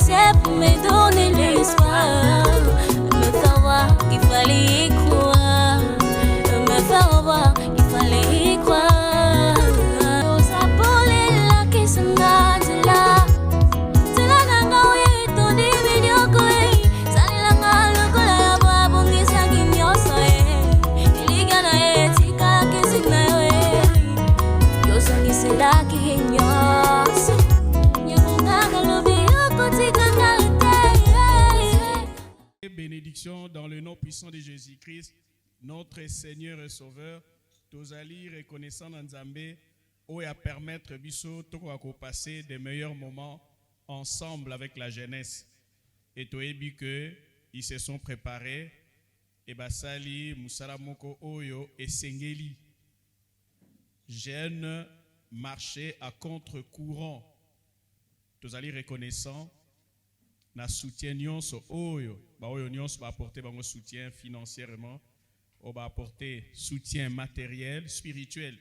c'est pour me donner l'espoir, me faire voir qu'il fallait y croire, me faire voir qu'il fallait y croire. Ça pour les là qui se nagent là, c'est là nanga oui ton divinio koi, ça la nanga le kola ya ba bongi sangi nyoso il gana tika qui signa yo sangi c'est là qui nyoso. Bénédiction dans le nom puissant de Jésus-Christ, notre Seigneur et Sauveur. Tozali reconnaissant Nzambe, ou à permettre biso to passer des meilleurs moments ensemble avec la jeunesse. Et toebi que ils se sont préparés. Et basali musalamoko oyo et sengeli. Jeune marcher à contre-courant. Tozali reconnaissant. Na soutien nyonso oyo ba oyo nyonso ba apporter bango soutien financièrement ou ba apporter soutien matériel, spirituel.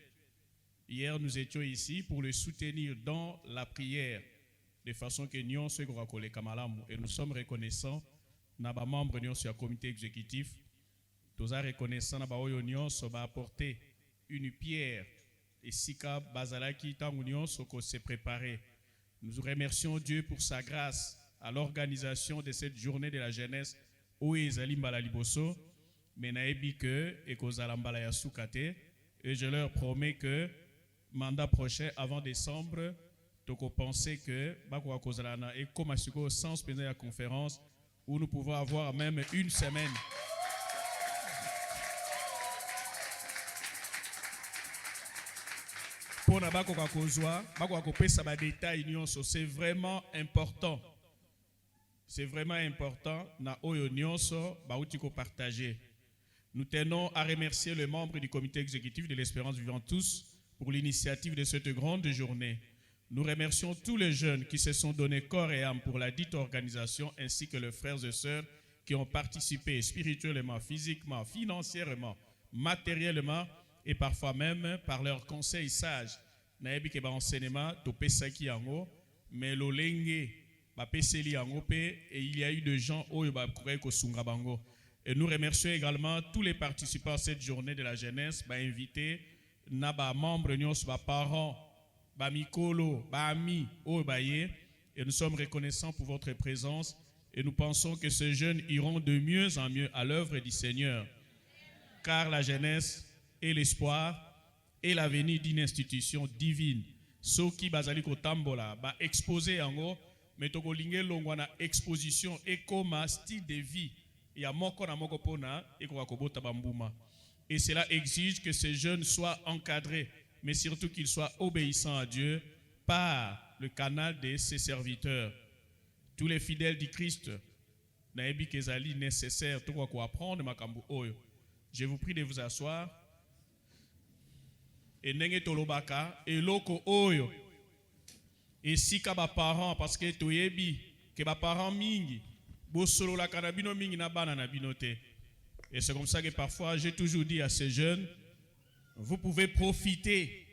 Hier nous étions ici pour le soutenir dans la prière de façon que nyonso ko rakole kamalamu et nous sommes reconnaissants na ba membre nyonso ya comité exécutif toza reconnaissant na ba oyo nyonso ba apporter une pierre et sika bazalaki tangu nyonso ko se préparer. Nous remercions Dieu pour sa grâce à l'organisation de cette journée de la jeunesse où ezali mbala liboso mais naebi que ekozala mbala ya sukate et je leur promets que mandat prochain avant décembre toko penser que bako kozala na et comme asiko sens pendant la conférence où nous pouvons avoir même une semaine pour na bako kozwa bako kopesa ba détails nyonso. C'est vraiment important. C'est vraiment important na oyo nyonso bauti ko partager. Nous tenons à remercier les membres du comité exécutif de l'Espérance Vivante tous pour l'initiative de cette grande journée. Nous remercions tous les jeunes qui se sont donnés corps et âme pour la dite organisation ainsi que les frères et sœurs qui ont participé spirituellement, physiquement, financièrement, matériellement et parfois même par leurs conseils sages. Naebi ke ba enseignement to pesaki yango mais lolenge et il y a eu des gens et nous remercions également tous les participants à cette journée de la jeunesse, invités, membres, parents, mikolo, amis, et nous sommes reconnaissants pour votre présence et nous pensons que ces jeunes iront de mieux en mieux à l'œuvre du Seigneur. Car la jeunesse est l'espoir et l'avenir d'une institution divine. Ceux qui bazali ko tambola ba exposé en mais toko lingé longwana exposition et comme style de vie il y a moko na moko pona et ko akobota bambuma et cela exige que ces jeunes soient encadrés mais surtout qu'ils soient obéissants à Dieu par le canal de ses serviteurs. Tous les fidèles du Christ naebi kezali nécessaire to ko apprendre makambu oyo. Je vous prie de vous asseoir et nenge tolobaka et loko oyo. Et si ka ba parents parce que toyebi que ba parents mingi bo solo la kanabino mingi na bana na binote. Et c'est comme ça que parfois j'ai toujours dit à ces jeunes, vous pouvez profiter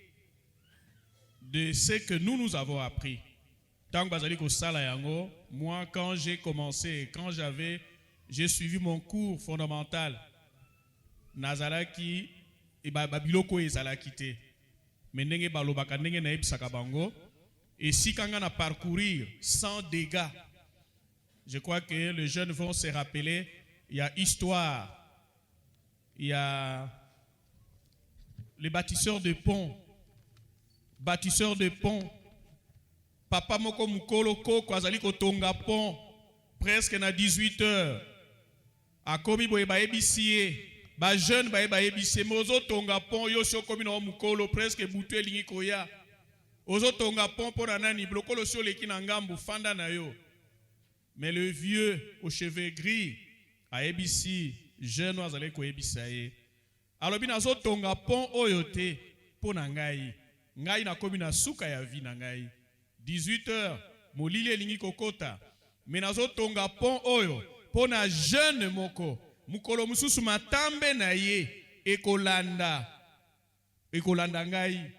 de ce que nous avons appris. Tant que bazali ko sala yango, moi quand j'ai commencé, quand j'ai suivi mon cours fondamental nazalaki et babiloko ezalaki te. Mais ndenge balobaka ndenge na ebisaka bango. Et si quand on a parcourir sans dégâts, je crois que les jeunes vont se rappeler, il y a histoire, il y a les bâtisseurs de ponts, Papa moko mukolo koko azali kotonga pont presque na 18 heures. Akomi boye ba ebisie, ba jeune ba ebisie mozo tonga pont yo so komi na mukolo presque butu elingi koya. Ozo tonga pont pour nani blokolo sur les kinangambu fanda na yo. Mais le vieux aux cheveux gris a ebisi jeune azali ko ebisaye. Alors bina zo tonga pont oyote pona ngai. Ngai na komi na suka ya vi na ngai. 18 heures molili elingi kokota. Mais nazo tonga pont oyo pona jeune moko mukolo mususu matambe na ye ekolanda ngai.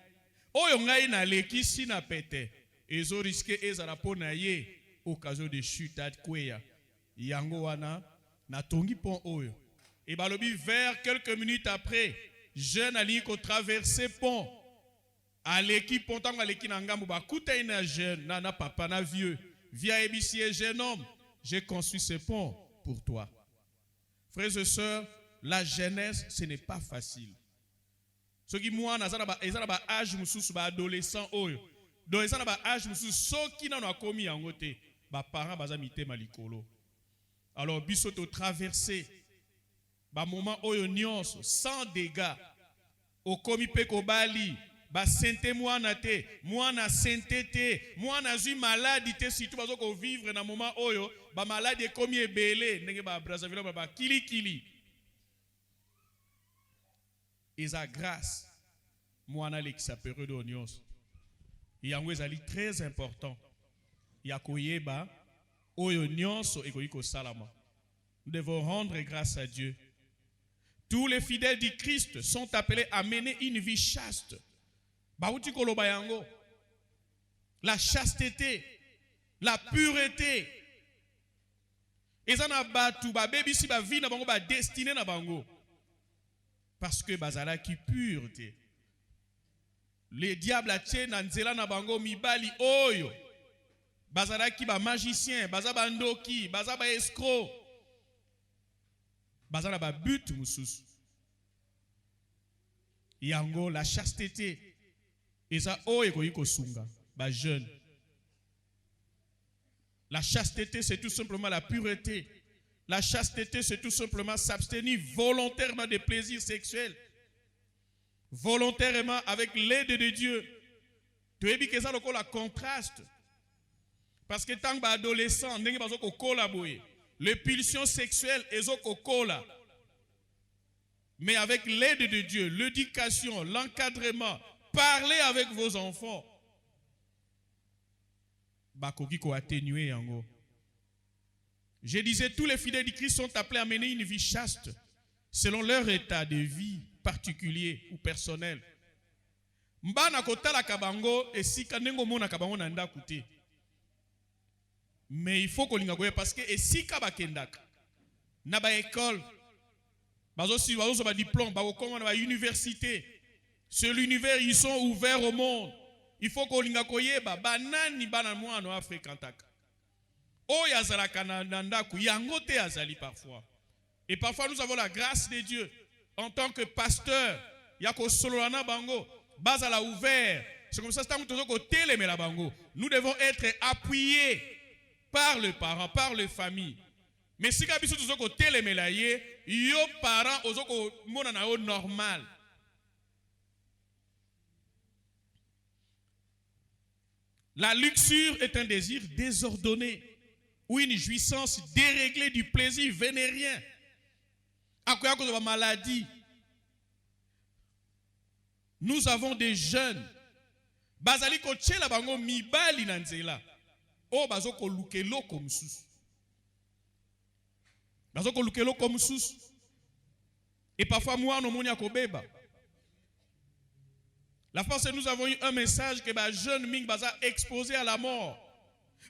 Oyo ngai na lekisi na pete ezo riske ezala pona ye occasion de chute à Kweya. Yango wana na tongi pont oyo. Et balobi vers quelques minutes après, jeune ali ko traverser pont. Aleki pont tango aleki na ngambo ba kuta ina jeune na papa na vieux. Via ébicier jeune homme, j'ai construit ce pont pour toi. Frères et sœurs, la jeunesse ce n'est pas facile. Ce qui moi na ezana ba âge mususu ba adolescent oyo. Donc ezana ba âge mususu soki na komi yango te, ba parents baza mitema likolo. Alors biso to traverser ba moment oyo nyonso sans dégâts. Okomi pe ko bali ba sente mwana te, mwana sente te, mwana zui maladie te, surtout bazo ko vivre na moment oyo ba maladie komi ebele ndenge ba Brazzaville ba kili. Et sa grâce, mwana lekisa période de nyonso. Yango ezali très important. Ya koyeba oyo nyonso ekoki ko salama. Nous devons rendre grâce à Dieu. Tous les fidèles du Christ sont appelés à mener une vie chaste. Bauti koloba yango. La chasteté, la pureté. Ezana batu ba bebi si ba vie na bango ba destiné na bango. Parce que bazala qui pureté. Les diables a tient na nzela na bango mibali oyo. Bazala ki ba magicien, baza ba ndoki, baza ba escroc. Bazala ba but mususu. Yango la chasteté. Eza oyo koyiko sunga ba jeune. La chasteté c'est tout simplement la pureté. La chasteté c'est tout simplement s'abstenir volontairement des plaisirs sexuels. Volontairement avec l'aide de Dieu. Tu es que ça le contraste. Parce que tant que adolescent, ndenge bazo ko collaborer. Les pulsions sexuelles ezo ko kola. Mais avec l'aide de Dieu, l'éducation, l'encadrement, parlez avec vos enfants. Bakoki ko atténuer yango. Je disais, tous les fidèles du Christ sont appelés à mener une vie chaste, selon leur état de vie particulier ou personnel. Mbana kotala kabango esika nengo mona kabango na ndaku te. Mais il faut qu'on l'ingagoye parce que esika bakendaka na ba école bazo si bazo ba diplôme ba okoma na ba université. Sur l'univers ils sont ouverts au monde. Il faut qu'on l'ingagoye ba banani bana mwana wa fréquentaka. Oh yazalaka na ndaku yango te azali parfois. Et parfois nous avons la grâce de Dieu en tant que pasteur yako sololana bango bazala ouvert. C'est comme ça que nous devons être appuyés par les parents, par les familles. Mais si vous êtes yo parents ozoko normal. La luxure est un désir désordonné ou une jouissance déréglée du plaisir vénérien. À cause de la maladie. Nous avons des jeunes. Bazali ko tchela bango mibali na nzela. O bazoko lukelo comme sous. Bazoko lukelo comme sous. Et parfois moi on monia ko beba. La fois c'est nous avons eu un message que ba jeune ming baza exposé à la mort.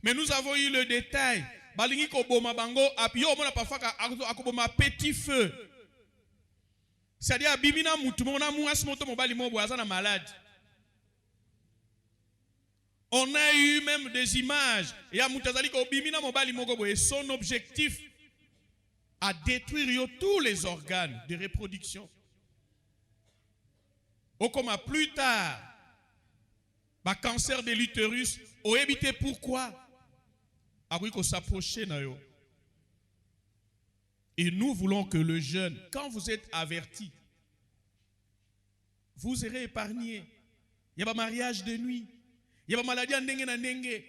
Mais nous avons eu le détail. Balingi ko boma bango api yo mona parfois akoboma petit feu. C'est-à-dire bimina mutu mona muas moto mobali mobo azana malade. On a eu même des images et à mutazali ko bimina mobali mogo et son objectif à détruire tous les organes de reproduction. Au comme plus tard ba cancer de l'utérus au éviter pourquoi après qu'on s'approcher na yo. Et nous voulons que le jeune, quand vous êtes averti, vous serez épargné. Il y a pas mariage de nuit. Il y a pas maladie en dengue na dengue.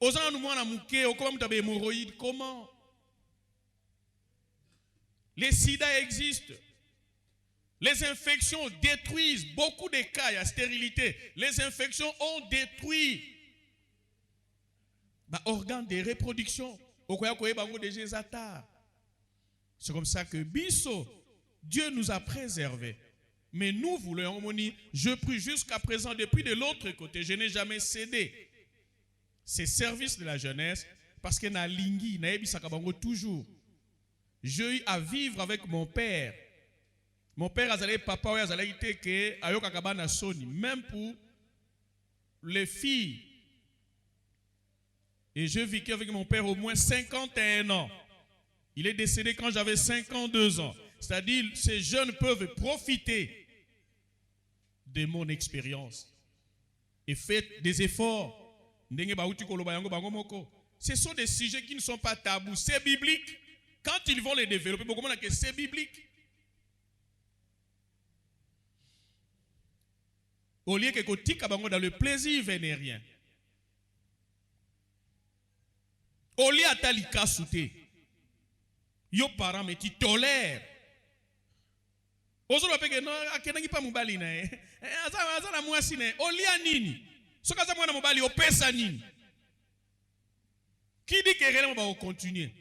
Osana nous mwana muke, okoma mutabe hémorroïde. Comment? Les sida existent. Les infections détruisent beaucoup de cas. Il y a stérilité. Les infections ont détruit organes de reproduction. C'est comme ça que Bisso, Dieu nous a préservés. Mais nous voulons, je prie jusqu'à présent depuis de l'autre côté. Je n'ai jamais cédé ces services de la jeunesse parce que na lingi na ebisaka bango toujours. J'ai eu à vivre avec mon père. Mon père azalé papa oyo azalaki te ke ayokaka bana soni, même pour les filles. Et je vécu avec mon père au moins 51 ans. Il est décédé quand j'avais 52 ans. C'est-à-dire, ces jeunes peuvent profiter de mon expérience. Et faites des efforts. Ce sont des sujets qui ne sont pas tabous. C'est biblique. Quand ils vont les développer, c'est biblique. Au lieu que dans le plaisir vénérien. Au lieu de talika souté. Yo parents mais tu tolères. Ozo peke no akenangi pa mobali na e. Azala mwasi na o lia nini? Soka za mwana mobali opesa nini? Qui dit que rien va continuer?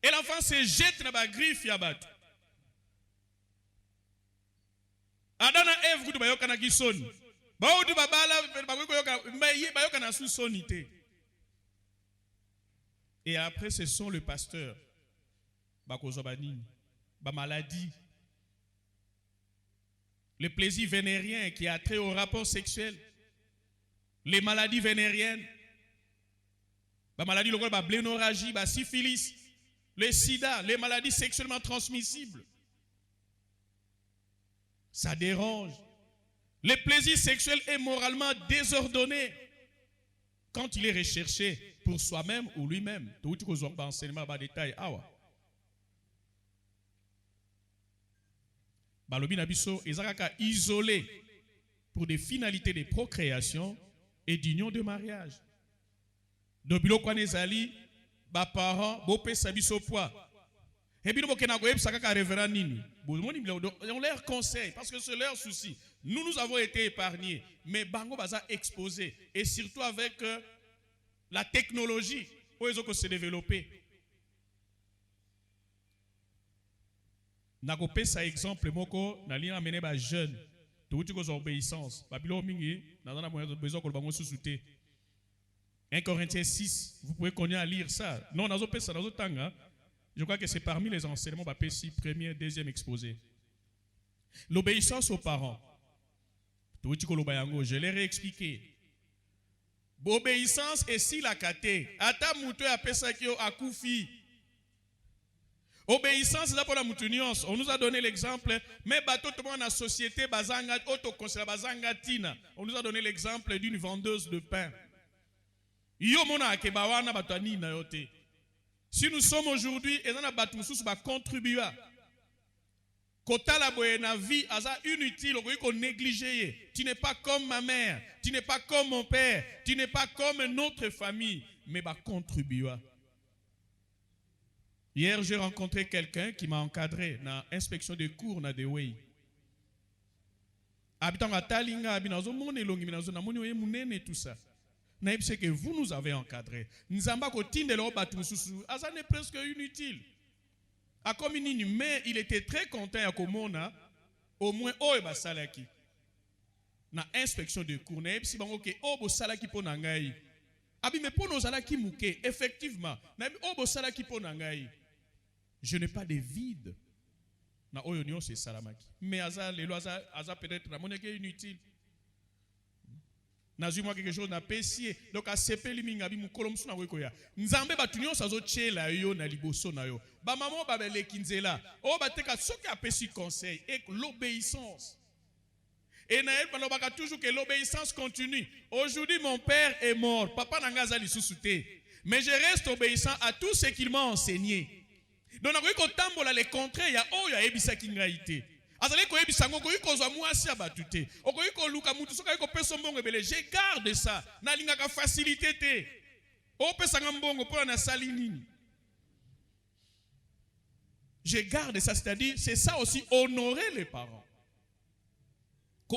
Et l'enfant se jette dans la griffe ya bat. Adana Eve kutu bayoka na kisoni. Baodu babala bayoka na sous-sonité. Et après ce sont le pasteur. Bakozobani, ba maladie. Le plaisir vénérien qui a trait au rapport sexuel. Les maladies vénériennes. La maladie, la blénorragie, la syphilis, le sida, les maladies sexuellement transmissibles. Ça dérange. Le plaisir sexuel est moralement désordonné quand il est recherché pour soi-même ou lui-même. Tout ce qu'on va enseigner dans détail. Balobi Nabiso, Ezakaka isolé pour des finalités de procréation et d'union de mariage. Dobilo Kwanezali, ba parents, bo pesa biso poids. Et bien, on leur conseille, parce que c'est leur souci. Nous avons été épargnés, mais Bango Baza exposé, et surtout avec la technologie, où ils ont se développé. Nakope sa exemple, moko, na lien amené ba jeune, tout ce qui obéissance. Babilo mingi, na besoin que le bango sous-souté. 1 Corinthiens 6, vous pouvez connaître à lire ça. Non, dans le tanga, je crois que c'est parmi les enseignements, premier, deuxième exposé. L'obéissance aux parents. Je l'ai réexpliqué. L'obéissance est si la kate. Ata moutou a pesa ki a koufi. Obéissance là pour la moutuniance. On nous a donné l'exemple, mais bateau tout le monde dans la société, bazanga, auto-conseil, bazanga tina. On nous a donné l'exemple d'une vendeuse de pain. Si nous sommes aujourd'hui, et dans la bâtisse, va contribuer. Kota la boyena vie, aza inutile, on négligé. Tu n'es pas comme ma mère, tu n'es pas comme mon père, tu n'es pas comme notre famille, mais va contribuer. Hier, j'ai rencontré quelqu'un qui m'a encadré dans l'inspection des cours na Dewey. Habitant à Talinga, habinazo mone longi, binazo na mone oye munene tout ça. C'est que vous nous avez encadré. Nous avons continué de battre sous. Ça n'est presque inutile. A comme mais il était très content à Komona, au moins oeba salaki. Na inspection de cours, na si bango ke obo salaki po nangai. Abi me po no salaki muke, effectivement. Na obo salaki po nangai. Je n'ai pas de vide. Na oyonio c'est salamaki. Mais aza lelo aza peut-être na moneke inutile. Nazuma quelque chose na pesier donc a sepeli mingabi mukolo msuna wekoya nzambe batunyo sazo chela yo na liboso na yo ba maman ba belekinzela o bateka soki apesi conseil et l'obéissance et na elle balobaka toujours que l'obéissance continue. Aujourd'hui mon père est mort, papa nangaza lisusuté, mais je reste obéissant à tout ce qu'il m'a enseigné. Donc na ko tambola les contraires ya o ya ebisa kingaité. Je garde ça. Facilité. Je garde ça, c'est-à-dire, c'est ça aussi, honorer les parents.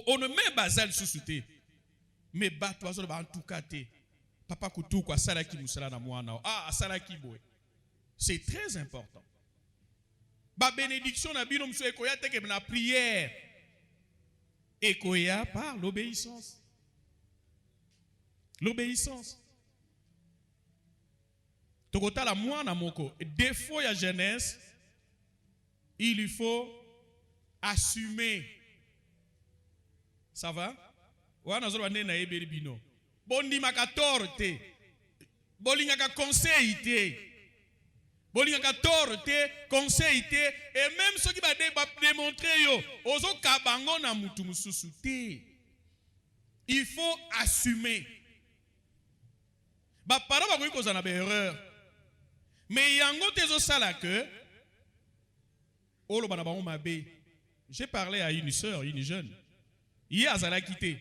On ne met pas ça sous-souté. Mais en tout cas, papa kutu kwa salaki musala na mwana. Ah, salaki boy. C'est très important. Ba bénédiction na bino mso ekoya teke na prière. Ekoya par l'obéissance. L'obéissance. Tokota la mwana moko. Défaut ya jeunesse, il lui faut assumer. Ça va? Wana zo bande na yebeli bino. Bondi makator te. Bolingaka conseil te. Bolingaka tor te, conseil te, et même ceux qui va démontrer yo, ozo kabango na mutu mususu te. Il faut assumer. Ba para ba ko za na erreur. Mais yango tezo sala que olo bana ba mabe. J'ai parlé à une sœur, une jeune. Hier azala quitté.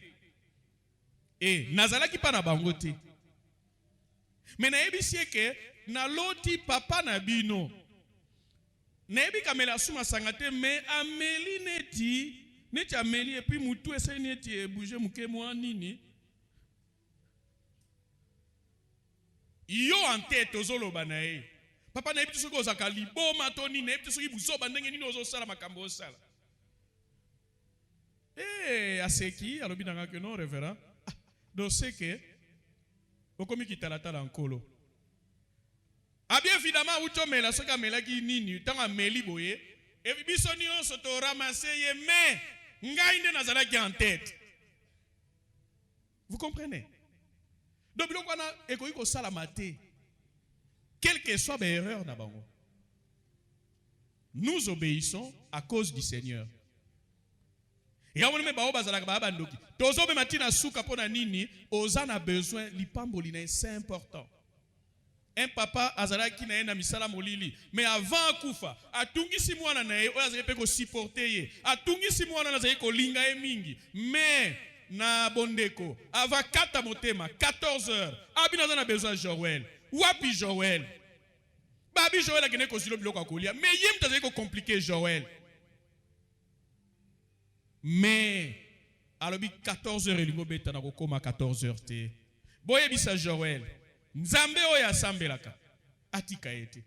Et nazala ki pa na bango te. Mais na ebisi ke na loti papa na bino. Na ebi kamela suma sangate mais ameli neti ameli et puis mutu ese neti bouger muke mwa nini. Yo en tête ozoloba na e. Papa na ebi soki ozaka liboma to nini, na ebi soki buzoba ndenge nini ozosala makambo osala. Aseki alobi nanga que non révérend. Donc c'est que okomi kitalatala nkolo. Bien évidemment, utomela soka melaki nini, tanga meli boye, et biso nyonso to ramasser ye mais ngai nde nazalaki en tête. Vous comprenez? Donc biloko wana ekoki ko sala maté. Quelle que soit l'erreur na bango. Nous obéissons à cause du Seigneur. Et on me ba bazalaka ba bandoki. Tozo be matina suka pona nini, ozana besoin lipamboli na c'est important. Un papa azalaki na ena misala molili mais avant kufa atungisi mwana na ye oyo azali pe ko supporter ye atungisi mwana na azali ko linga ye mingi mais na bondeko ava kata motema 14 heures abina na besoin Joël wapi Joël babi Joël akene ko silo biloko akolia mais yem tazali ko compliquer Joël mais alobi 14 heures elingo beta na ko koma 14 heures te boye bisa Joël Nzambe oya sambelaka atika ete.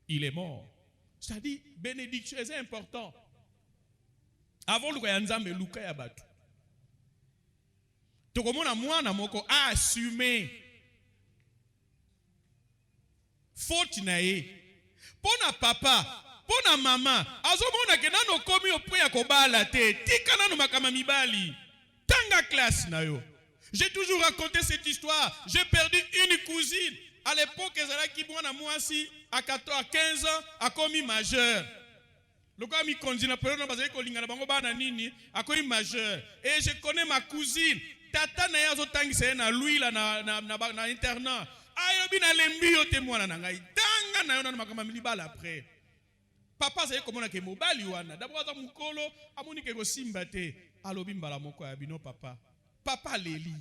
Il est mort. C'est-à-dire bénédiction c'est important. Avant luka ya Nzambe luka ya batu. Tokomona mwana moko a assumer faute na ye. Pona papa, pona mama, azomona ke nano komi opwe ya kobala te. Tika nano makama mibali. Tanga classe na yo. J'ai toujours raconté cette histoire. J'ai perdu une cousine. À l'époque, Ezalaki mwana mwasi à 15 ans a commis majeur. Le gars mi konzina période bazali ko lingana bango bana nini a commis majeur. Et je connais ma cousine. Tata na yazo tangisa na lui la na internat. Ayobi na lembi yo te mwana na ngai. Tanga na yo na makama milibala après. Papa zaye komona ke mobali wana. D'abord za mukolo amoni ke ko simba te. Alobi mbala moko ya bino papa. Papa leli.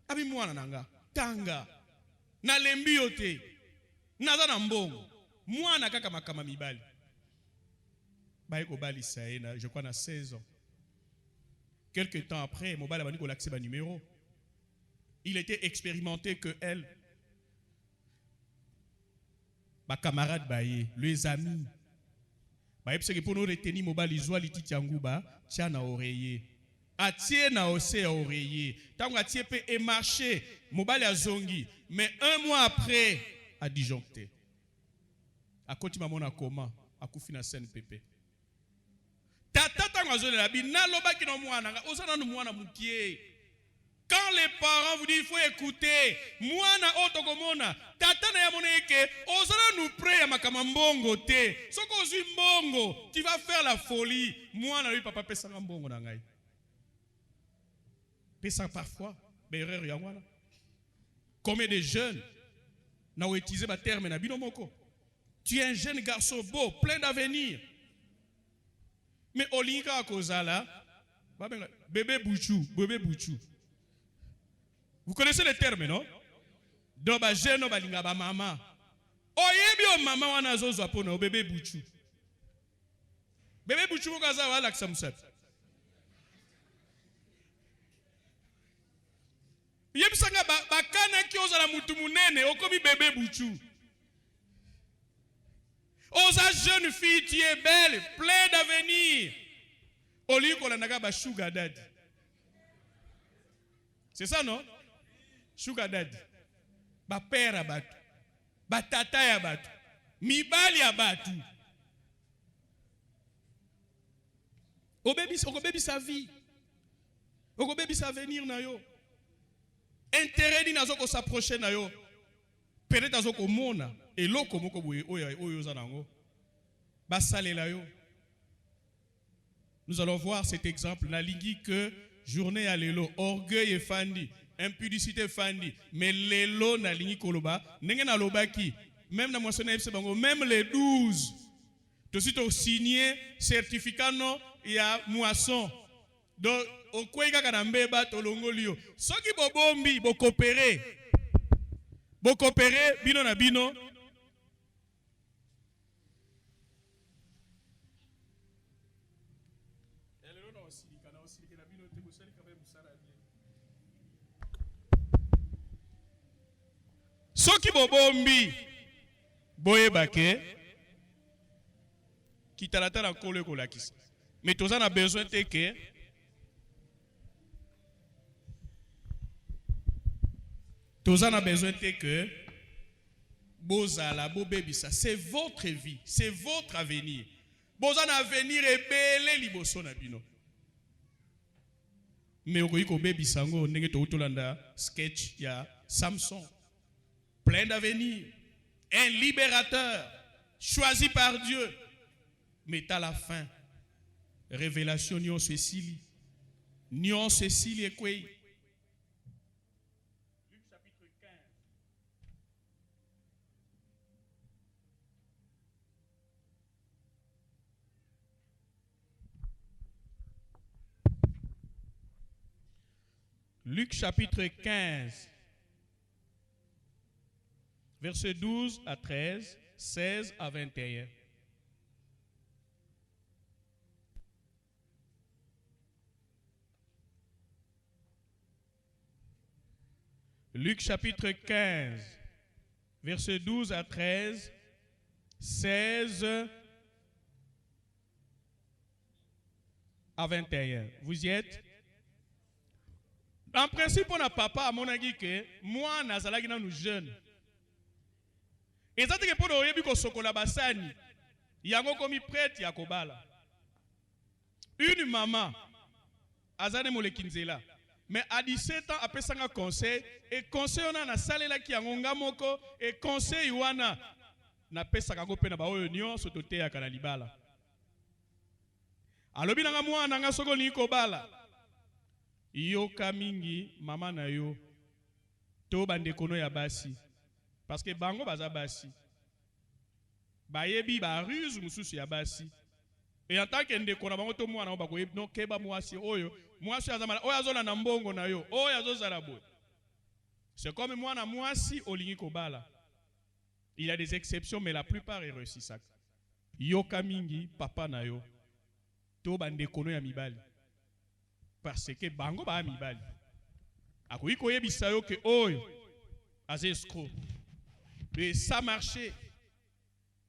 Abi mwana nanga. Tanga. Na lembi yote. Naza na mbongo. Mwana kaka makama mibali. Baeko bali saena, je crois na 16 ans. Quelque temps après, mobile a baniko l'accès ba numéro. Il était expérimenté que elle. Ba camarade baye, les amis. Ba epse que pour nous retenir mobile izwa lititi yanguba, tia na oreiller. Atie na ose oreiller. Tango atie pe et marché, mobile a zongi, mais un mois après a disjoncté. A koti mamona koma, a kufi na scène pépé. Tata tango azole la bi na loba ki no mwana, osana no mwana mukie. Quand les parents vous disent il faut écouter, mwana otokomona, tata na yamoneke, osana nous prie makama mbongo te. Soko zui mbongo, tu vas faire la folie. Mwana lui papa pesa mbongo na ngai. Pesa parfois, mais erreur ya mwana. Combien de jeunes n'ont utilisé ma terme na bino moko. Tu es un jeune garçon beau, plein d'avenir. Mais olinga kozala, bébé bouchou, bébé bouchou. Vous connaissez le terme, non? Doba jeune balinga ba mama. Oyebi o mama wana zozo pona bébé bouchou. Bébé bouchou kaza wala ksamsat. Yebisanga bakana ki ozala mutu munene okomi bébé bouchou. Oza jeune fille, tu es belle, plein d'avenir. Oliko la naga ba sugar daddy. C'est ça non? Sugar daddy. Ba père abatu. batata ya batu, mibali ya batu. Okobebi sa vie. Okobebi sa avenir na yo. Intérêt ni nazo ko s'approcher na yo. Peut-être azo ko mona eloko moko boye oyo zanango. Basalela yo. Nous allons voir cet exemple. La lingi que journée à l'élo, orgueil et fandi, impudicité fandi, mais l'élo na lingi koloba, n'engue na loba qui, même na moissonné même les 12, tout de suite au signé certificat non, il y a moisson. Donc, au quoi il y a un bébé tolongolio. Ceux qui bombi, bo coopérer, bino na bino. Soki bobombi boye bake kitalata na kolo ko lakisa mais toza na besoin te que bozala bobebisa, c'est votre vie, c'est votre avenir. Bozana avenir ebele liboso na bino. Mais okoyi ko bebisa ngo ndenge to utolanda sketch ya Samson. Plein d'avenir, un libérateur, choisi par Dieu. Mais à la fin, révélation Nyon Cécilie et quoi? Luc chapitre 15. Luc chapitre 15. Versets 12 à 13, 16 à 21. Luc chapitre 15, versets 12 à 13, 16 à 21. Vous y êtes? En principe, on a papa à mon avis que moi, nazalaki na nous jeunes. Et ça, c'est que pour nous, il y a sokola basani. Il y a commis prêtre, il y a kobala. Une maman, azane molekinzela. Mais à 17 ans, après ça, on a conseil. Et conseil, on a na salle là qui a ngonga moko. Et conseil, wana na pesa kako pena ba oyo nyo sotote ya kanalibala. Alobi nanga mwa nanga soko ni kobala. Yo kamingi mama na yo. To bande kono ya basi. Parce que bango baza basi. Bayebi ba ruse mususu ya basi. Et en tant que ndeko na bango to mwana o bako no keba mwasi oyo, mwasi azamala oyo azona na mbongo na yo, oyo azozala boy. C'est comme mwana mwasi olingi kobala. Il y a des exceptions mais la plupart est réussi ça. Yoka mingi papa na yo. To bandeko no ya mibali. Parce que bango ba mibali. Akoyi koyebisa yo ke oyo azescro. Et ça marchait.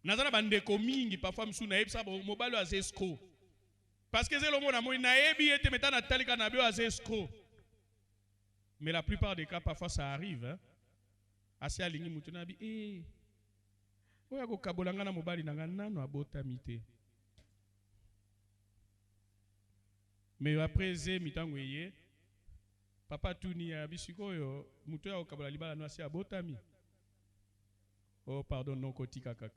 Nazana bandeko mingi parfois msu na yebisa mobalo azescro. Parce que c'est le monde moi na yebi ete metana talika na bio azescro. Mais la plupart des cas parfois ça arrive hein. Asi alingi mutu na bi oya ko kabolanga na mobali nanga nano abotami te. Mais après ze mitango yeye papa tuni ya bisikoyo mutu ya okabola libala no asi abotami. Oh pardon non kotika kaka.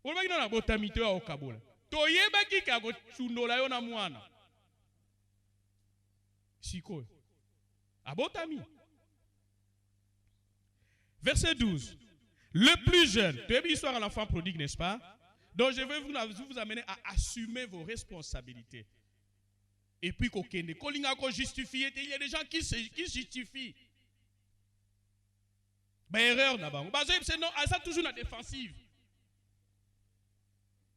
Olbaki na botami te ya okabola. Toyebaki ka go chundola yo na mwana. Sikoyo. Abotami. Verset 12. Le plus jeune. Tu as vu l'histoire à l'enfant prodigue, n'est-ce pas? Donc je vais vous amener à assumer vos responsabilités. Et puis, il y a des gens qui justifient. Ben, erreur là-bas. C'est non, ça toujours la défensive.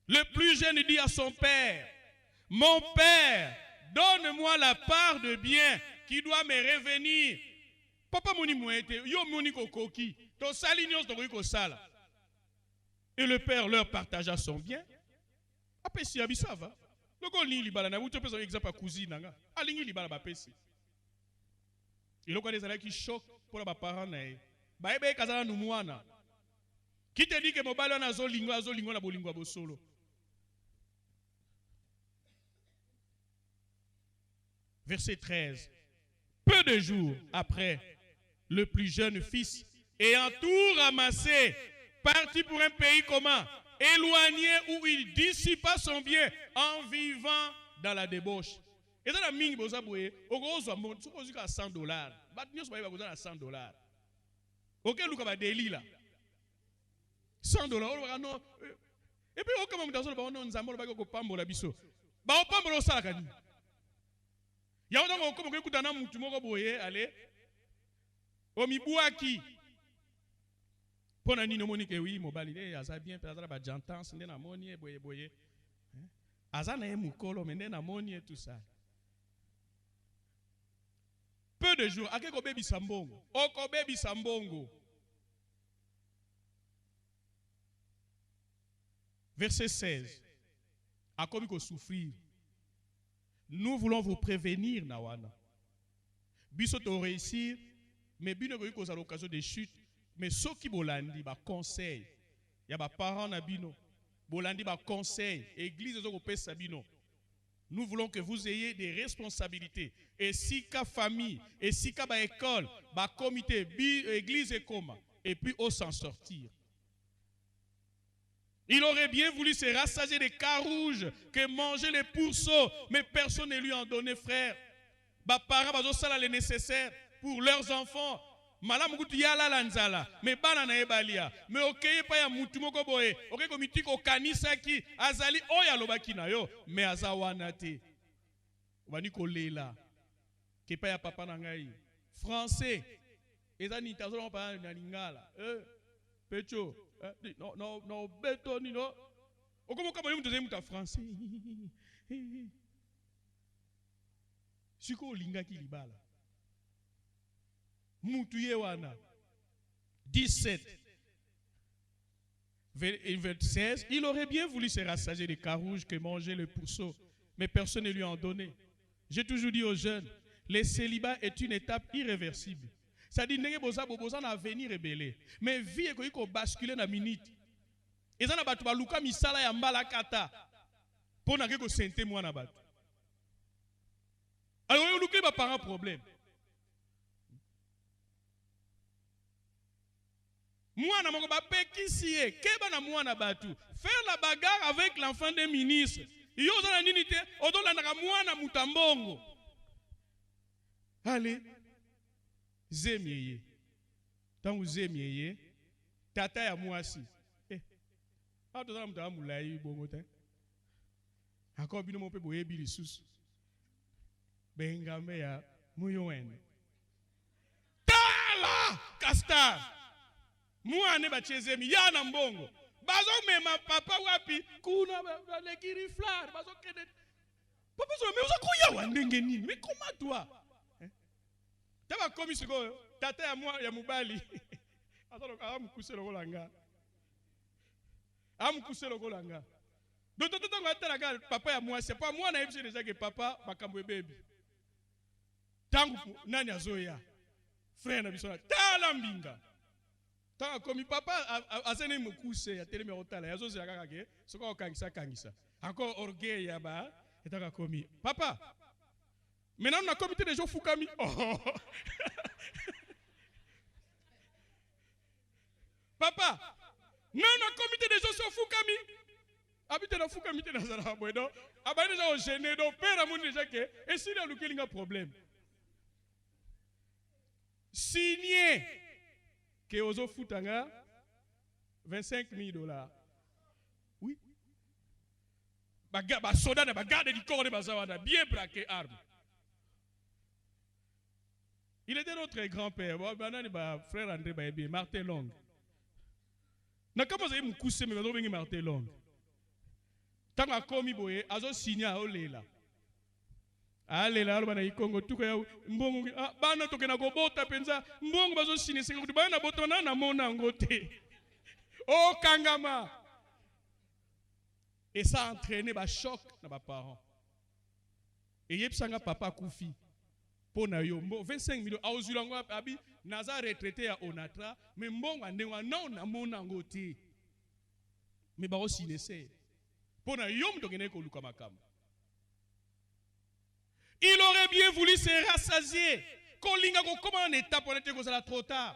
Le plus jeune dit à son père, mon père, donne-moi la part de bien qui doit me revenir. Papa moni moete, yo moni kokoki, to salinios to ko sala. Et le père leur partagea son bien. Après si abisa va. Loko li libala na wuto pesa exemple à cousine nga. Alingi libala ba pesi. Et loko des ala qui choc pour ba parents na. Baebe kazana numwana. Qui te dit que mobile on a zolingo na bolingo bosolo? Verset 13. Peu de jours après, le plus jeune fils, ayant tout ramassé, partit pour un pays commun, éloigné où il dissipa son bien en vivant dans la débauche. Et ça, la mingi boza boye, au gros soit mon, so à $100. Batnios ba boza à $100. Ok, luka ba deli là. $100. Non. Et puis au comme dans le baron nzambo ba ko pambola biso. Ba o pambola sala kani. Ya on comme ko kutana mutu moko boye, allez. O mibuaki. Pona nino monike oui mobali eh aza bien peut-être ba jantance ndena moni boye. Aza na mukolo mais ndena moni tout ça. Peu de jours, akeko bebi sambongo. Oko bebi sambongo. Verset 16. Akomiko souffrir. Nous voulons vous prévenir, Nawana. Biso to réussir, mais bino ko cause à l'occasion des chutes, mais ceux qui bolandi ba conseil. Ya ba parents na bino. Bolandi ba conseil, église zo ko pesa bino. Nous voulons que vous ayez des responsabilités. Et si ka famille, et si ka ba école, ba comité, église et coma, et puis on s'en sortir. Il aurait bien voulu se rassager des carouges que manger les pourceaux, mais personne ne lui en donnait, frère. Ba parents bazo sala le nécessaire pour leurs enfants. Malamu kutu yala lanzala, mais bana na ebalia, mais okeye pa ya mutu moko boye, okeye komiti ko kanisa ki azali oya lobaki na yo, mais azawana te. Wani ko lela. Ke pa ya papa na ngai. Français. Ezani tazo pa na lingala. Pecho. No beto ni no. Okomo kama mutu zemuta français. Siko linga ki libala. Mutuye wana. 17. Verset 16. Il aurait bien voulu se rassager des carouges que mangeait le pourceau, mais personne ne lui en donnait. J'ai toujours dit aux jeunes, le célibat est une étape irréversible. Ça dit que boza na avenir rebelle. Mais vie est ko basculer na minute. Et ça na batu ba luka misala ya mbala kata. Pona ke ko sente mwana batu. Alors yo luka ba parent problème. Mwana moko ba pekisie, keba na mwana batu. Faire la bagarre avec l'enfant des ministres. Yo za na nini te, odola na mwana mutambongo. Allez. Zemieye. Tangu zemieye, tata ya mwasi. Ato za mta mulai bongo te. Ako bino mo pe boye bili susu. Bengambe ya muyoen. Tala kastar. Mwane ba chezemi yana mbongo. Bazo mema papa wapi kuna le kiriflar, bazo kede. Papa zo me uza koya wandenge nini? Mais comment toi? Taba komi siko tata ya mwa ya mubali. Asalo ka amukuse lokolanga. Amukuse lokolanga. Donc toto ngata la papa ya mwa c'est pas moi na yebise déjà que papa makambo baby. Tangu nani azoya. Frère na bisona tala mbinga. Tanga komi papa azene mukuse ya teleme otala yazo zela kaka ke soko okangisa. Encore orgueil ya ba etaka komi. Papa maintenant, on a comité des gens Fukami. Oh. Papa, nous on a comité des gens sur Fukami. Habite dans Fukami, dans Zara Bueno. Abane déjà au gêné, donc père a mon déjà que. Et si là, il y a un problème. Signé que Ozo Futanga $25,000. Oui. Ba soda na ba garde du corps de Bazawada, bien braqué arme. Il était notre grand-père, frère André Baébé, Martin Long. Na kama za mukuse me bazo bengi Martin Long. Tanga komi boye azo signa olela. Alela alo bana ikongo tuko ya mbongo bana tokena go bota penza mbongo bazo signa singa kuti bana bota na mona ngote. Oh kangama. Et ça a entraîné ba choc na ba parents. Et yepsanga papa koufi. Pour na yo 25 millions aozulango abi naza retraité à Onatra mais mbongo ndenga non na mona ngoti mais ba osinese pour na yo mtongene ko luka makam. Il aurait bien voulu se rassasier. Kolinga ko comment en étape on était ça trop tard.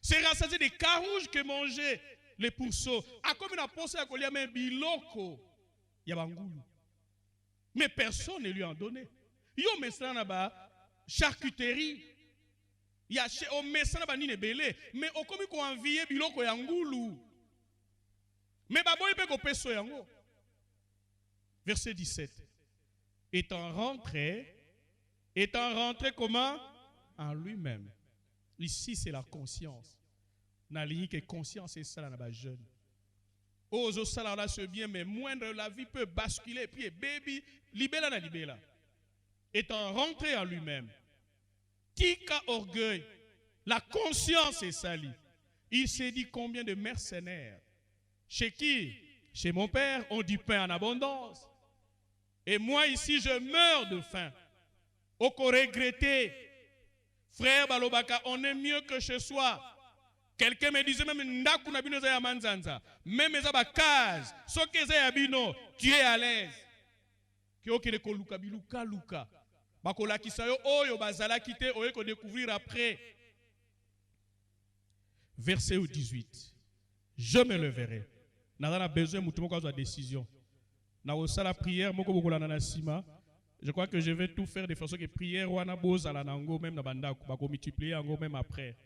Se rassasier des carouges que mangeaient les pourceaux. A comme il a pensé à kolia mais biloko ya bangulu. Mais personne ne lui en donné. Yo mesana na ba charcuterie. Ya o mesana ba ni ne belé mais o komi ko envier biloko ya ngulu. Mais ba boy pe ko peso yango. Verset 17. Étant rentré comment? En lui-même. Ici, c'est la conscience. N'aligne que conscience et ça, là, jeune. Ose ça, là, c'est bien, mais moindre la vie peut basculer. Puis, baby, libéla na libéla. Étant rentré en lui-même. Tika orgueil. La conscience est salie. Il s'est dit combien de mercenaires. Chez qui? Chez mon père, on dit pain en abondance. Et moi ici, je meurs de faim. Oko regretté. Frère Balobaka, on est mieux que chez soi. Quelqu'un me disait même ndaku na bino za ya manzanza. Même eza ba case. Soke za ya bino, tu es à l'aise. Ki okele ko luka biluka luka. Bakola kisayo oyo bazala kite oyo ko découvrir après. Verset 18. Je me leverai. N'a besoin mutumo kwa décision. Na la prière, je crois que je vais tout faire de façon que prière wana bozala nango même na bandako ba ko multiplier yango même après.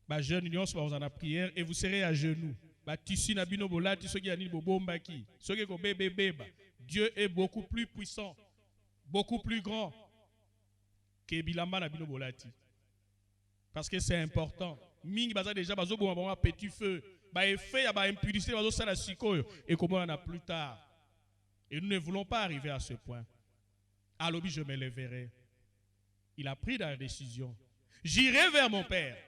Ba jeune nyonso ba ozana prière et vous serez à genoux. Ba tissu na bino bolati soki ani bobombaki. Soki ko bebe beba. Dieu est beaucoup plus puissant, beaucoup plus grand que bilamba na bino bolati. Parce que c'est important. Mingi baza déjà bazo bomba petit feu. Ba effet ya ba impudicité bazo sala sikoyo et comment on a plus tard. Et nous ne voulons pas arriver à ce point. À l'objet, je me lèverai. Il a pris la décision. J'irai vers mon père.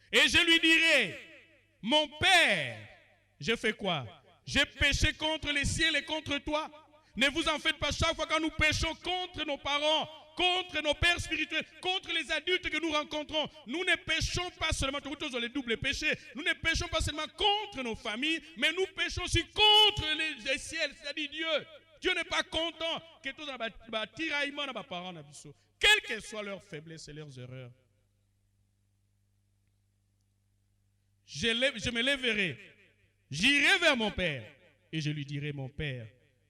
Et je lui dirai, mon père, je fais quoi? J'ai péché contre les ciels et contre toi. Ne vous en faites pas chaque fois quand nous péchons contre nos parents, contre nos pères spirituels, contre les adultes que nous rencontrons. Nous ne péchons pas seulement, tous les doubles péchés, nous ne péchons pas seulement contre nos familles, mais nous péchons aussi contre les ciels, c'est-à-dire Dieu. Dieu n'est pas content que tous les tiraillements de nos parents, quelles que soient leurs faiblesses et leurs erreurs. Je me lèverai, j'irai vers mon père et je lui dirai, mon père,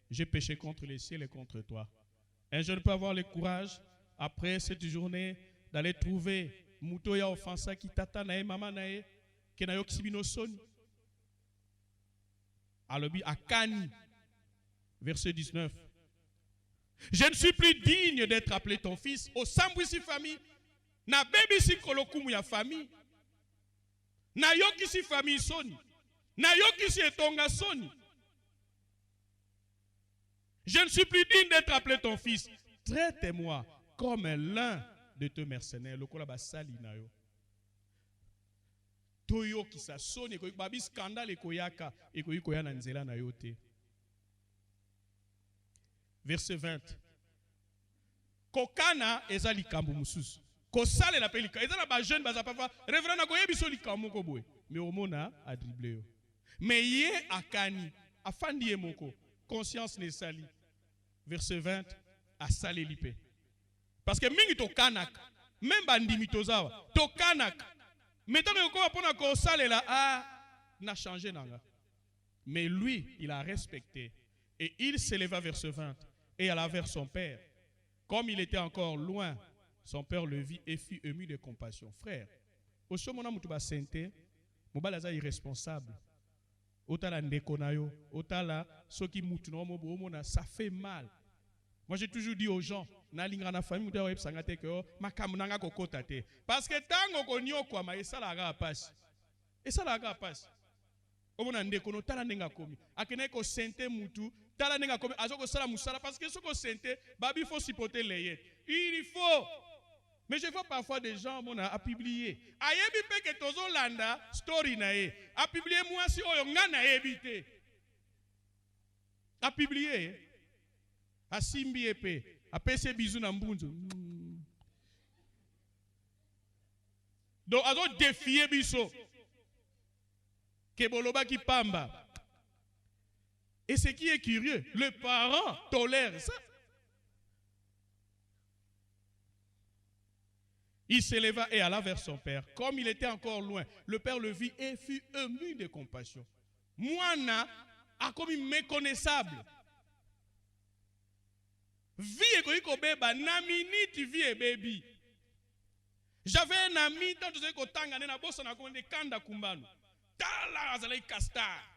j'ai péché contre les ciels et contre toi. Un jeune peut avoir le courage, après cette journée, d'aller trouver Moutoya offensa qui tata nae mama nae, qui na yoksibino son. Alobi akani. Verset 19. Je ne suis plus digne d'être appelé ton fils. Au sambwisi famille. Na baby si kolokumu ya famille. Na yoki si famille soni. Na yoki si etonga soni. Je ne suis plus digne d'être appelé ton fils. Traite-moi comme l'un de tes mercenaires. Lokola basali na yo. Toyo ki sa soni ko babi scandale koyaka e ko koya na nzela na yote. Verset 20. Kokana ezali kambu mususu. Kosale la pelika. Ezala ba jeune baza papa. Révérend na koyebi so likambo ko boy. Mais omona a dribblé yo. Mais ye akani afandi ye moko. Conscience ne sali. Verset 20. A sali lipe. Parce que mingi to kanak. Même bandimi tozawa. To kanak. Maintenant que ko pona ko sale la n'a changé nanga. Mais lui, il a respecté. Et il s'éleva vers ce 20 et alla vers son père. Comme il était encore loin, son père le vit et fut ému de compassion. Frère, au sommet où tu vas sentir, Mobalaza irresponsable. Otala ndekonayo, otala soki mutuno mobomona, ça fait mal. Moi j'ai toujours dit aux gens, na linga na famille mutawa epsangate ko makamunanga kokota te. Parce que tango konyo kwa ma esala ga passe. Esala ga passe. Omona ndekono tala nenga komi. Akene ko sente mutu, tala nenga komi azoko sala musala parce que soko sente babi faut supporter les. Il faut. Mais je vois parfois des gens a publié. Ayebi pe ke tozo landa story na e. A publié moi si oyo nga na ebité. A publié. A simbi epé. A pese bisou na mbunzo. Donc, azo défier biso. Keboloba ki pamba. Et ce qui est curieux, le parent tolère ça. Il s'éleva et alla vers son père. Comme il était encore loin, le père le vit et fut ému de compassion. Moana a comme méconnaissable. Vie et koyikobeba na minute vie et baby. J'avais un ami tant que je kotanga na bossa na konde kanda kumbano. Tala azalai kastar.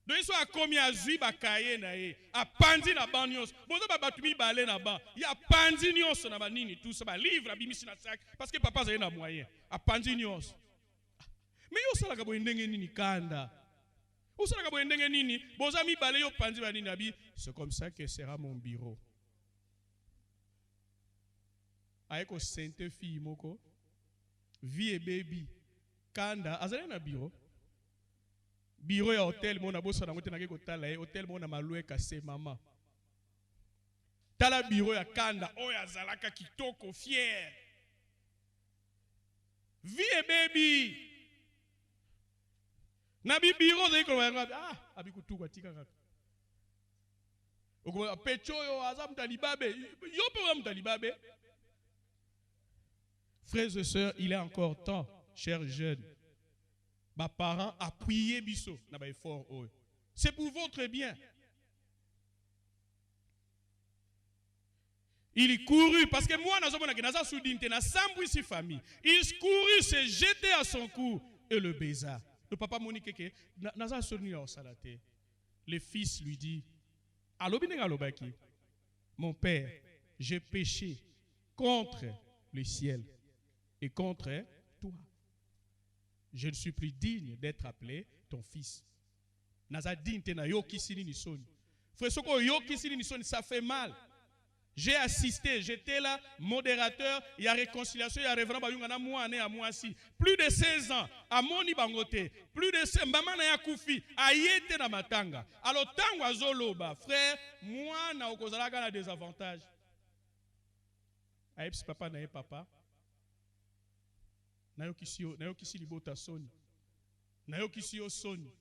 Donc, ils sont à combien à zui bakaye na ye, à pandi na banyos. Bon, ça va batumi balé na ba. Il y a pandi nyos na banini tout ça ba livre à bimisi na sac parce que papa a na moyen. À pandi nyos. Mais yo sala kabo ndenge nini kanda. Yo sala kabo ndenge nini. Bon, ami balé yo pandi banini abi. C'est comme ça que sera mon bureau. Aeko sainte fille moko. Vie et baby. Kanda azalé na bureau. Bureau ya hôtel mona bossa na ngote na ko tala hôtel mona maloué kase mama. Tala bureau ya kanda oya zalaka kitoko fier. Vie et baby. Na bi bureau ze ko abi kutuka tika kaka. Oko pecho yo azam talibabe. Yo pe talibabe. Frères et sœurs, il est encore temps, chers jeunes. Mes parents appuyez biso na ba effort. C'est pour votre bien. Il courut parce que moi nazomona ke naza soudinte na sambwi si famille. Il courut, se jeter à son cou et le baisa. Le papa Monique ke naza soni au salate. Le fils lui dit alobi alobaki. Mon père, j'ai péché contre le ciel et contre toi. Je ne suis plus digne d'être appelé ton fils. Naza digne na yo kisini ni soni. Frère soko yo kisini ni soni, ça fait mal. J'ai assisté, j'étais là, modérateur, il y a réconciliation, il y a révérend bayungana mouane à moisi. Plus de 16 ans, à moni bangote, plus de 16 maman na yakoufi, ayete na matanga. Alors tango azoloba, frère, moi na okozalaka na des avantages. Aïe papa na papa. Nayo kisi libota soni. Nayo kisi yo soni.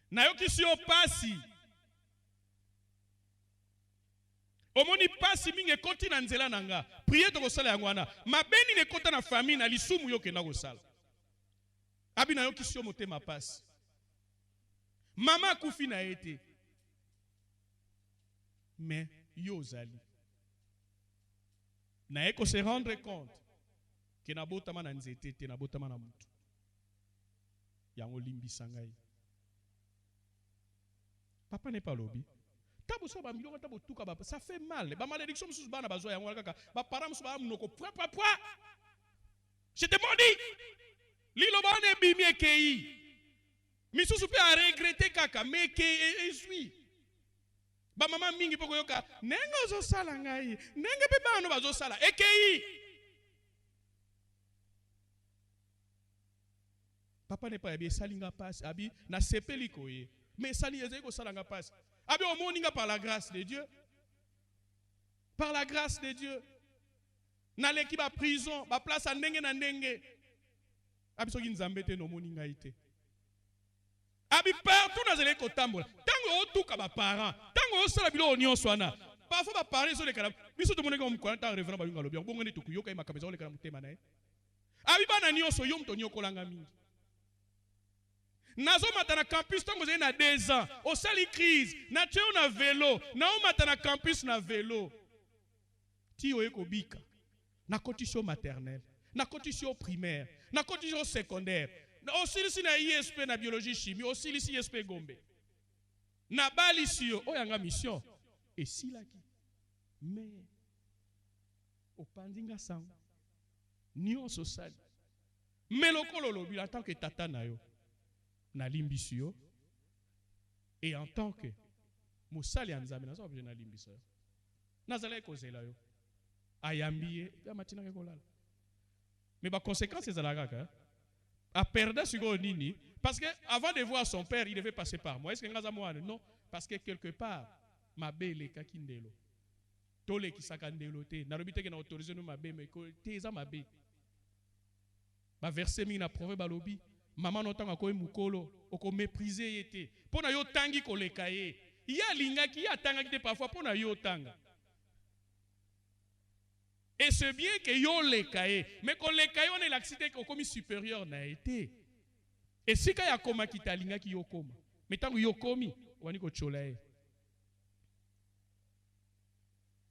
Nayo kisi yo pasi. Omoni pasi mingi ekoti na nzela nanga. Priez to kosala yango wana. Mabeni ne kota na famille na lisumu yo kenda kosala. Abi nayo kisi yo motema pasi. Mama kufi na ete. Mais yo zali. Na eko se rendre compte. Que na botama na nzete te na botama na mutu. Yango limbi sangai. Papa n'est pas lobby. Tabo so ba milonga tabo tuka ba ça fait mal. Ba malédiction musu bana bazo yango kaka. Ba parents musu ba munoko pwa. Je te dis. Lilo ba ne bimi ekei. Misusu pe a regretter kaka mais ke esui. Ba mama mingi poko yoka nengo zo sala ngai. Nenge pe ba no bazo sala ekei. Papa n'est pas bien salinga passe abi na sepeli koye mais sali ezeko salanga passe abi omoninga par la grâce de Dieu, par la grâce de Dieu na leki ba prison ba place ndenge na ndenge abi soki nzambe te no moninga ite abi partout na zele ko tambola tango otuka ba parents tango osala bilo nyonso wana parfois ba parents so le kana biso to moneka mukwana ta reverend ba yunga lobi bongo ne tukuyoka makameza ole kana mutema nae abi bana nyonso yo mto nyokolanga mingi. Nazo matana campus tango zé na 2 ans. Au sali crise. Na tcheo na vélo. Na o matana campus na vélo. Ti oeko bika. Na cotisation maternelle. Na cotisation primaire. Na cotisation secondaire. Aussi ici na ISP na biologie chimie. Aussi ici ISP Gombe. Na bali si yo. Oyanga mission. Et si la ki. Mais. O pandinga sang. Nyon so sali. Mais lokolo lobi en tant que tata na yo. Na limbisio et en tant que musali anzambe na so na limbisa nazala ekozela yo ayambiye ya matina ke kolala mais ba conséquences ezalaka ka a perdre sur nini parce que avant de voir son père il devait passer par moi. Est-ce que ngaza moi non parce que quelque part ma belle kakindelo tole kisaka ndelo te nalobi te ke na autoriser no mabe mais te eza mabe ba verset mingi na proverbe balobi maman notanga ko mukolo oko mépriser yete pona yo tangi koleka ye ya lingaki ya tanga ki te parfois pona yo tanga et c'est bien que yo leka ye mais ko leka ye on est l'accident ko komi supérieur na été et sika ya koma kitalinga ki yo koma mais tangu yo komi wani ko chola ye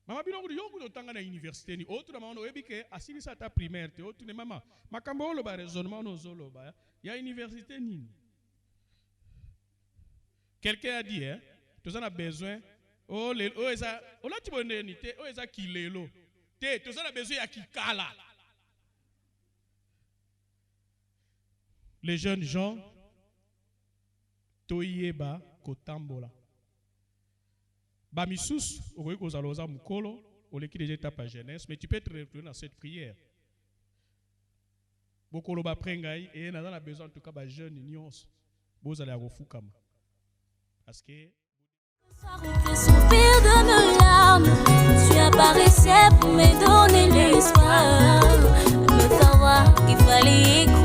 mama bilongo yo ko tanga na université ni autre mama no ebike asili sa ta primaire te autre ne mama makambo lo ba raisonnement no zolo ba ya université nini quelqu'un a dit hein tu as besoin oh eza olati boneni te oh eza kilelo te tu as besoin ya kikala les jeunes gens toyeba kotambola ba misusu okoki kozala oza mukolo oleki déjà étape à jeunesse mais tu peux te retrouver dans cette prière bokolo ba prengai et naza na besoin en tout cas ba jeune nyonso bozala ya kofukama parce que souffrir de mes larmes, tu apparaissais pour me donner l'espoir, me savoir qu'il fallait